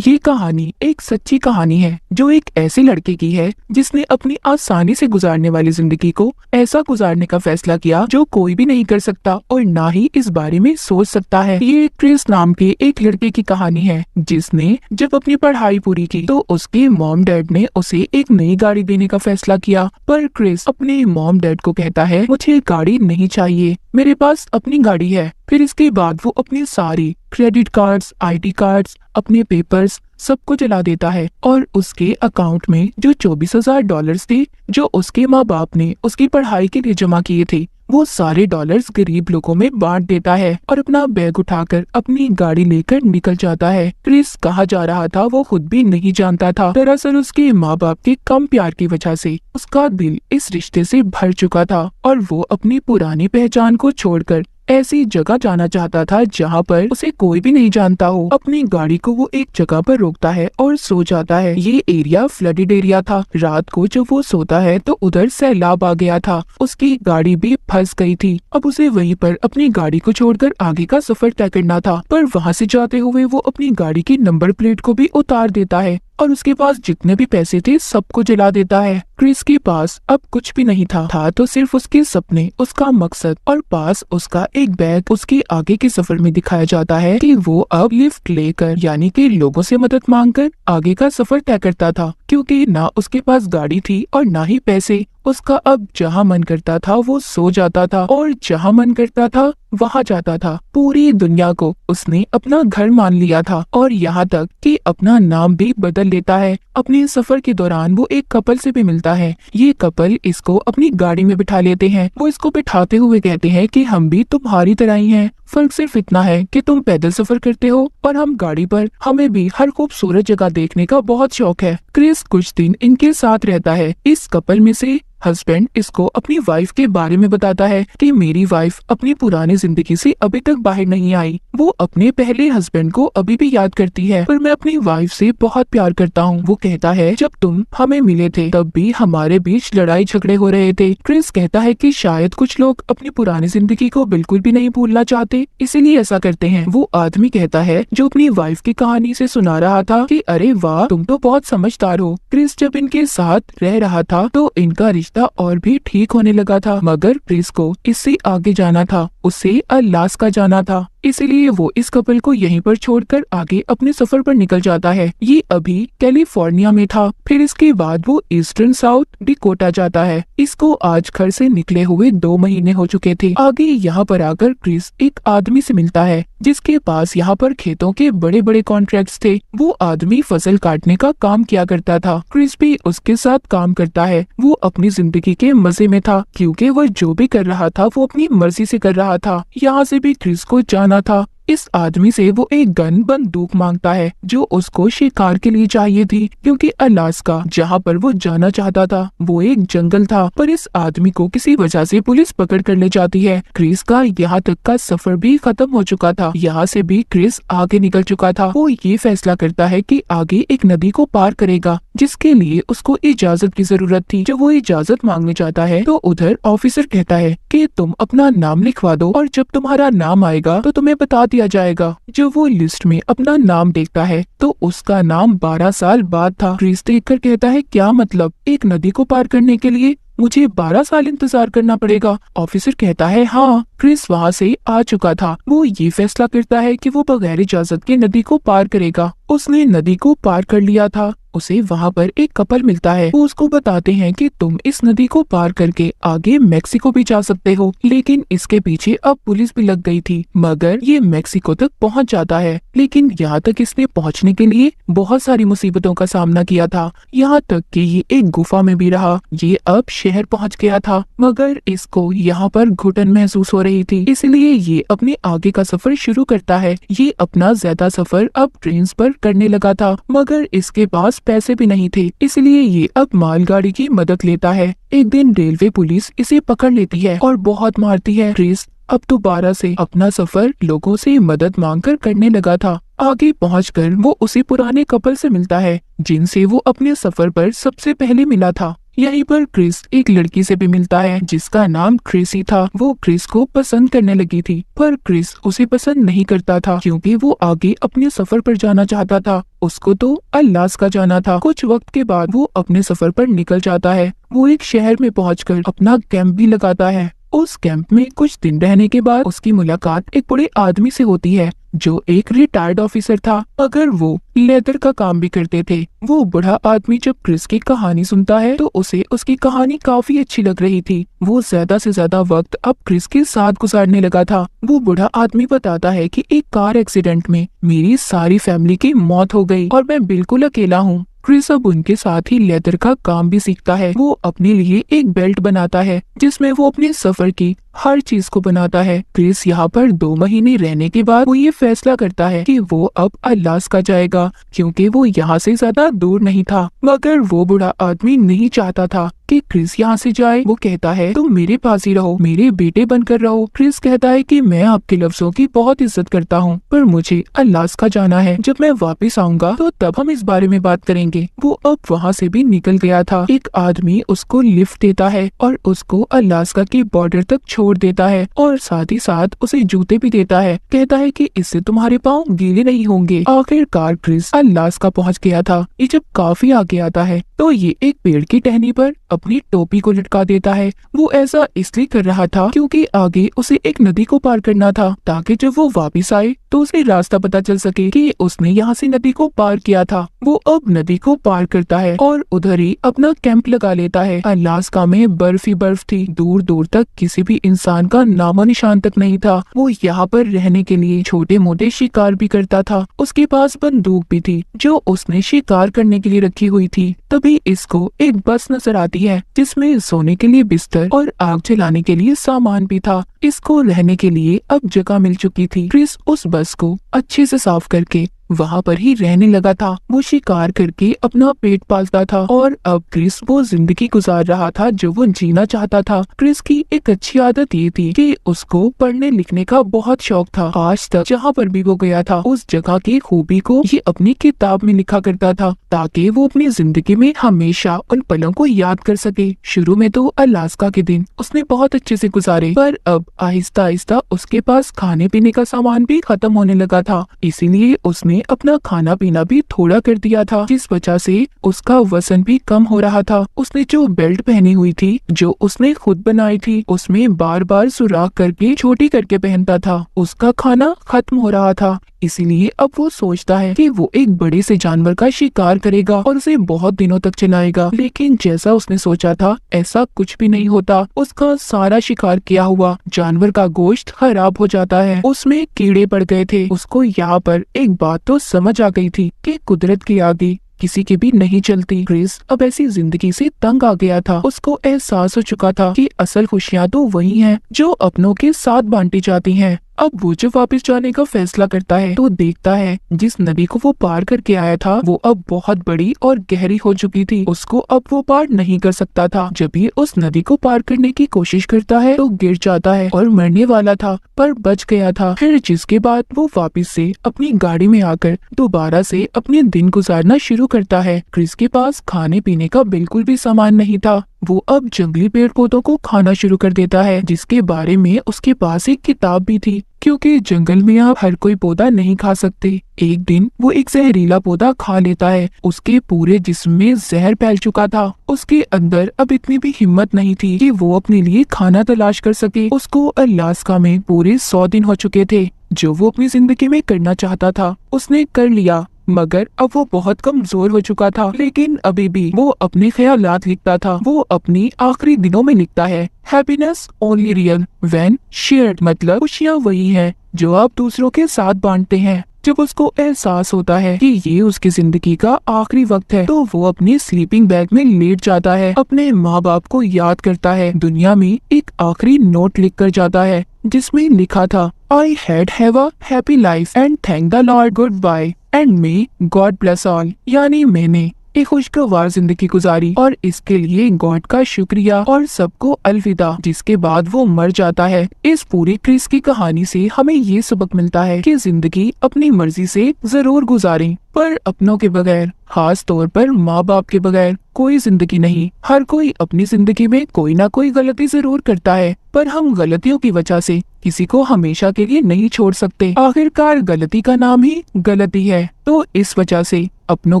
ये कहानी एक सच्ची कहानी है जो एक ऐसे लड़के की है जिसने अपनी आसानी से गुजारने वाली जिंदगी को ऐसा गुजारने का फैसला किया जो कोई भी नहीं कर सकता और ना ही इस बारे में सोच सकता है। ये क्रिस नाम के एक लड़के की कहानी है जिसने जब अपनी पढ़ाई पूरी की तो उसके मॉम डैड ने उसे एक नई गाड़ी देने का फैसला किया। पर क्रिस अपने मॉम डैड को कहता है, मुझे गाड़ी नहीं चाहिए, मेरे पास अपनी गाड़ी है। फिर इसके बाद वो अपनी सारी क्रेडिट कार्ड्स, आईडी कार्ड्स, अपने पेपर्स सब को जला देता है और उसके अकाउंट में जो $24,000 थे जो उसके माँ बाप ने उसकी पढ़ाई के लिए जमा किए थे, वो सारे डॉलर्स गरीब लोगों में बांट देता है और अपना बैग उठाकर अपनी गाड़ी लेकर निकल जाता है। क्रिस कहाँ जा रहा था वो खुद भी नहीं जानता था। दरअसल उसके माँ बाप के कम प्यार की वजह से उसका दिल इस रिश्ते से भर चुका था और वो अपनी पुरानी पहचान को छोड़कर ऐसी जगह जाना चाहता था जहाँ पर उसे कोई भी नहीं जानता हो। अपनी गाड़ी को वो एक जगह पर रोकता है और सो जाता है। ये एरिया फ्लडेड एरिया था। रात को जब वो सोता है तो उधर सैलाब आ गया था, उसकी गाड़ी भी फंस गई थी। अब उसे वहीं पर अपनी गाड़ी को छोड़कर आगे का सफर तय करना था, पर वहाँ से जाते हुए वो अपनी गाड़ी की नंबर प्लेट को भी उतार देता है और उसके पास जितने भी पैसे थे सबको जला देता है। क्रिस के पास अब कुछ भी नहीं था तो सिर्फ उसके सपने, उसका मकसद और पास उसका एक बैग। उसके आगे के सफर में दिखाया जाता है कि वो अब लिफ्ट लेकर यानी कि लोगों से मदद मांगकर आगे का सफर तय करता था, क्योंकि ना उसके पास गाड़ी थी और ना ही पैसे। उसका अब जहाँ मन करता था वो सो जाता था और जहाँ मन करता था वहाँ जाता था। पूरी दुनिया को उसने अपना घर मान लिया था और यहाँ तक कि अपना नाम भी बदल लेता है। अपने सफर के दौरान वो एक कपल से भी मिलता है। ये कपल इसको अपनी गाड़ी में बिठा लेते हैं। वो इसको बिठाते हुए कहते हैं कि हम भी तुम्हारी तरह ही हैं, फर्क सिर्फ इतना है कि तुम पैदल सफर करते हो और हम गाड़ी पर। हमें भी हर खूबसूरत जगह देखने का बहुत शौक है। क्रिस कुछ दिन इनके साथ रहता है। इस कपल में से हस्बैंड इसको अपनी वाइफ के बारे में बताता है कि मेरी वाइफ अपनी पुरानी जिंदगी से अभी तक बाहर नहीं आई। वो अपने पहले हस्बैंड को अभी भी याद करती है, पर मैं अपनी वाइफ से बहुत प्यार करता हूँ। वो कहता है, जब तुम हमें मिले थे तब भी हमारे बीच लड़ाई झगड़े हो रहे थे। क्रिस कहता है कि शायद कुछ लोग अपनी पुरानी जिंदगी को बिल्कुल भी नहीं भूलना चाहते, इसीलिए ऐसा करते हैं। वो आदमी कहता है जो अपनी वाइफ की कहानी से सुना रहा था कि अरे वाह, तुम तो बहुत समझदार हो। क्रिस जब इनके साथ रह रहा था तो इनका रिश्ता और भी ठीक होने लगा था, मगर क्रिस को इससे आगे जाना था, उसे अलास्का जाना था। इसीलिए वो इस कपल को यहीं पर छोड़कर आगे अपने सफर पर निकल जाता है। ये अभी कैलिफोर्निया में था। फिर इसके बाद वो ईस्टर्न साउथ डिकोटा जाता है। इसको आज घर से निकले हुए 2 महीने हो चुके थे। आगे यहाँ पर आकर क्रिस एक आदमी से मिलता है जिसके पास यहाँ पर खेतों के बड़े बड़े कॉन्ट्रैक्ट्स थे। वो आदमी फसल काटने का काम किया करता था। क्रिस भी उसके साथ काम करता है। वो अपनी जिंदगी के मजे में था क्योंकि वह जो भी कर रहा था वो अपनी मर्जी से कर रहा था। यहाँ से भी क्रिस को जाना था। इस आदमी से वो एक गन बंदूक मांगता है जो उसको शिकार के लिए चाहिए थी, क्योंकि अलास्का जहाँ पर वो जाना चाहता था वो एक जंगल था। पर इस आदमी को किसी वजह से पुलिस पकड़ कर ले जाती है। क्रिस का यहाँ तक का सफर भी खत्म हो चुका था। यहाँ से भी क्रिस आगे निकल चुका था। वो ये फैसला करता है कि आगे एक नदी को पार करेगा, जिसके लिए उसको इजाजत की जरूरत थी। जब वो इजाजत मांगने जाता है तो उधर ऑफिसर कहता है कि तुम अपना नाम लिखवा दो और जब तुम्हारा नाम आएगा तो तुम्हें बता दिया जाएगा। जब वो लिस्ट में अपना नाम देखता है तो उसका नाम 12 साल बाद था। क्रिस देखकर कहता है, क्या मतलब, एक नदी को पार करने के लिए मुझे 12 साल इंतजार करना पड़ेगा? ऑफिसर कहता है, हाँ। क्रिस वहाँ से आ चुका था। वो ये फैसला करता है कि वो बगैर इजाजत के नदी को पार करेगा। उसने नदी को पार कर लिया था। उसे वहाँ पर एक कपल मिलता है। वो उसको बताते हैं कि तुम इस नदी को पार करके आगे मेक्सिको भी जा सकते हो, लेकिन इसके पीछे अब पुलिस भी लग गई थी। मगर ये मेक्सिको तक पहुँच जाता है, लेकिन यहाँ तक इसने पहुँचने के लिए बहुत सारी मुसीबतों का सामना किया था। यहाँ तक कि ये एक गुफा में भी रहा। ये अब शहर पहुँच गया था, मगर इसको यहाँ पर घुटन महसूस हो रही थी, इसलिए ये अपने आगे का सफर शुरू करता है। ये अपना ज्यादा सफर अब ट्रेन पर करने लगा था, मगर इसके पास पैसे भी नहीं थे, इसलिए ये अब मालगाड़ी की मदद लेता है। एक दिन रेलवे पुलिस इसे पकड़ लेती है और बहुत मारती है। क्रिस अब दोबारा से अपना सफर लोगों से मदद मांगकर करने लगा था। आगे पहुंचकर वो उसी पुराने कपल से मिलता है जिनसे वो अपने सफर पर सबसे पहले मिला था। यहीं पर क्रिस एक लड़की से भी मिलता है जिसका नाम ट्रेसी था। वो क्रिस को पसंद करने लगी थी, पर क्रिस उसे पसंद नहीं करता था क्योंकि वो आगे अपने सफर पर जाना चाहता था। उसको तो अलास्का जाना था। कुछ वक्त के बाद वो अपने सफर पर निकल जाता है। वो एक शहर में पहुंचकर अपना कैंप भी लगाता है। उस कैंप में कुछ दिन रहने के बाद उसकी मुलाकात एक बड़े आदमी से होती है जो एक रिटायर्ड ऑफिसर था, मगर वो लेदर का काम भी करते थे। वो बूढ़ा आदमी जब क्रिस की कहानी सुनता है तो उसे उसकी कहानी काफी अच्छी लग रही थी। वो ज्यादा से ज्यादा वक्त अब क्रिस के साथ गुजारने लगा था। वो बूढ़ा आदमी बताता है कि एक कार एक्सीडेंट में मेरी सारी फैमिली की मौत हो गई और मैं बिल्कुल अकेला हूँ। क्रिस अब उनके साथ ही लेदर का काम भी सीखता है। वो अपने लिए एक बेल्ट बनाता है जिसमें वो अपने सफर की हर चीज को बनाता है। क्रिस यहाँ पर 2 महीने रहने के बाद वो ये फैसला करता है कि वो अब अलास्का जाएगा क्योंकि वो यहाँ से ज्यादा दूर नहीं था। मगर वो बूढ़ा आदमी नहीं चाहता था कि क्रिस यहाँ से जाए। वो कहता है तुम मेरे पास ही रहो, मेरे बेटे बनकर रहो। क्रिस कहता है कि मैं आपके लफ्जों की बहुत इज्जत करता हूँ, पर मुझे अलास्का जाना है। जब मैं वापस आऊंगा तो तब हम इस बारे में बात करेंगे। वो अब वहाँ से भी निकल गया था। एक आदमी उसको लिफ्ट देता है और उसको अलास्का के बॉर्डर तक छोड़ देता है और साथ ही साथ उसे जूते भी देता है। कहता है कि इससे तुम्हारे पाँव गीले नहीं होंगे। आखिरकार क्रिस अलास्का पहुँच गया था। ये जब काफी आगे आता है तो ये एक पेड़ की टहनी पर अपनी टोपी को लटका देता है। वो ऐसा इसलिए कर रहा था क्योंकि आगे उसे एक नदी को पार करना था ताकि जब वो वापस आए तो उसे रास्ता पता चल सके कि उसने यहाँ से नदी को पार किया था। वो अब नदी को पार करता है और उधर ही अपना कैंप लगा लेता है। अलास्का में बर्फ ही बर्फ थी। दूर दूर तक किसी भी इंसान का नामो निशान तक नहीं था। वो यहाँ पर रहने के लिए छोटे मोटे शिकार भी करता था। उसके पास बंदूक भी थी जो उसने शिकार करने के लिए रखी हुई थी। तभी इसको एक बस नजर आती है जिसमें सोने के लिए बिस्तर और आग जलाने के लिए सामान भी था। इसको रहने के लिए अब जगह मिल चुकी थी। क्रिस उस बस को अच्छे से साफ करके वहाँ पर ही रहने लगा था। वो शिकार करके अपना पेट पालता था और अब क्रिस वो जिंदगी गुजार रहा था जो वो जीना चाहता था। क्रिस की एक अच्छी आदत ये थी कि उसको पढ़ने लिखने का बहुत शौक था। आज तक जहाँ पर भी वो गया था उस जगह की खूबी को ये अपनी किताब में लिखा करता था ताकि वो अपनी जिंदगी में हमेशा उन पलों को याद कर सके। शुरू में तो अलास्का के दिन उसने बहुत अच्छे से गुजारे, पर अब आहिस्ता आहिस्ता उसके पास खाने पीने का सामान भी खत्म होने लगा था। इसीलिए उसने अपना खाना पीना भी थोड़ा कर दिया था, जिस वजह से उसका वजन भी कम हो रहा था। उसने जो बेल्ट पहनी हुई थी जो उसने खुद बनाई थी उसमें बार बार सुराख करके छोटी करके पहनता था। उसका खाना खत्म हो रहा था, इसीलिए अब वो सोचता है कि वो एक बड़े से जानवर का शिकार करेगा और उसे बहुत दिनों तक चलाएगा। लेकिन जैसा उसने सोचा था ऐसा कुछ भी नहीं होता। उसका सारा शिकार किया हुआ जानवर का गोश्त खराब हो जाता है, उसमें कीड़े पड़ गए थे। उसको यहाँ पर एक बात तो समझ आ गई थी कि कुदरत के आगे किसी की भी नहीं चलती। क्रिस अब ऐसी जिंदगी से तंग आ गया था। उसको एहसास हो चुका था कि असल खुशियाँ तो वही हैं जो अपनों के साथ बांटी जाती हैं। अब वो जब वापस जाने का फैसला करता है तो देखता है जिस नदी को वो पार करके आया था वो अब बहुत बड़ी और गहरी हो चुकी थी। उसको अब वो पार नहीं कर सकता था। जब ये उस नदी को पार करने की कोशिश करता है तो गिर जाता है और मरने वाला था पर बच गया था। फिर जिसके बाद वो वापस से अपनी गाड़ी में आकर दोबारा से अपने दिन गुजारना शुरू करता है। क्रिस के पास खाने पीने का बिल्कुल भी सामान नहीं था। वो अब जंगली पेड़ पौधों को खाना शुरू कर देता है, जिसके बारे में उसके पास एक किताब भी थी, क्योंकि जंगल में आप हर कोई पौधा नहीं खा सकते। एक दिन वो एक जहरीला पौधा खा लेता है। उसके पूरे जिस्म में जहर फैल चुका था। उसके अंदर अब इतनी भी हिम्मत नहीं थी कि वो अपने लिए खाना तलाश कर सके। उसको अलास्का में पूरे 100 दिन हो चुके थे। जो वो अपनी जिंदगी में करना चाहता था उसने कर लिया, मगर अब वो बहुत कमजोर हो चुका था। लेकिन अभी भी वो अपने ख्यालात लिखता था। वो अपनी आखिरी दिनों में लिखता है, happiness only real when shared, मतलब खुशियाँ वही है जो आप दूसरों के साथ बांटते हैं। जब उसको एहसास होता है कि ये उसकी जिंदगी का आखिरी वक्त है तो वो अपने स्लीपिंग बैग में लेट जाता है, अपने माँ बाप को याद करता है, दुनिया में एक आखिरी नोट लिख कर जाता है जिसमें लिखा था, I had have a happy life and thank the Lord goodbye and may God bless all, यानी मैंने एक खुशगवार जिंदगी गुजारी और इसके लिए गॉड का शुक्रिया और सबको अलविदा। जिसके बाद वो मर जाता है। इस पूरी क्रिस की कहानी से हमें ये सबक मिलता है कि जिंदगी अपनी मर्जी से जरूर गुजारें, पर अपनों के बगैर, खास तौर पर माँ बाप के बगैर कोई जिंदगी नहीं। हर कोई अपनी जिंदगी में कोई ना कोई गलती जरूर करता है, पर हम गलतियों की वजह से किसी को हमेशा के लिए नहीं छोड़ सकते। आखिरकार गलती का नाम ही गलती है। तो इस वजह से अपनों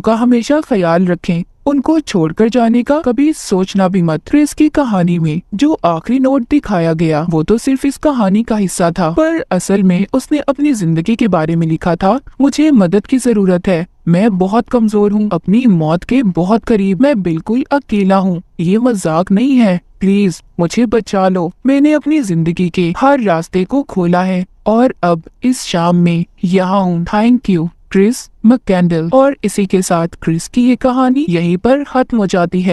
का हमेशा ख्याल रखें, उनको छोड़कर जाने का कभी सोचना भी मत। क्रिस की कहानी में जो आखिरी नोट दिखाया गया वो तो सिर्फ इस कहानी का हिस्सा था, पर असल में उसने अपनी जिंदगी के बारे में लिखा था। मुझे मदद की जरूरत है, मैं बहुत कमजोर हूँ, अपनी मौत के बहुत करीब, मैं बिल्कुल अकेला हूँ, ये मजाक नहीं है, प्लीज मुझे बचा लो। मैंने अपनी जिंदगी के हर रास्ते को खोला है और अब इस शाम में यहाँ हूँ। Thank you Chris McKendall. और इसी के साथ क्रिस की ये कहानी यहीं पर खत्म हो जाती है।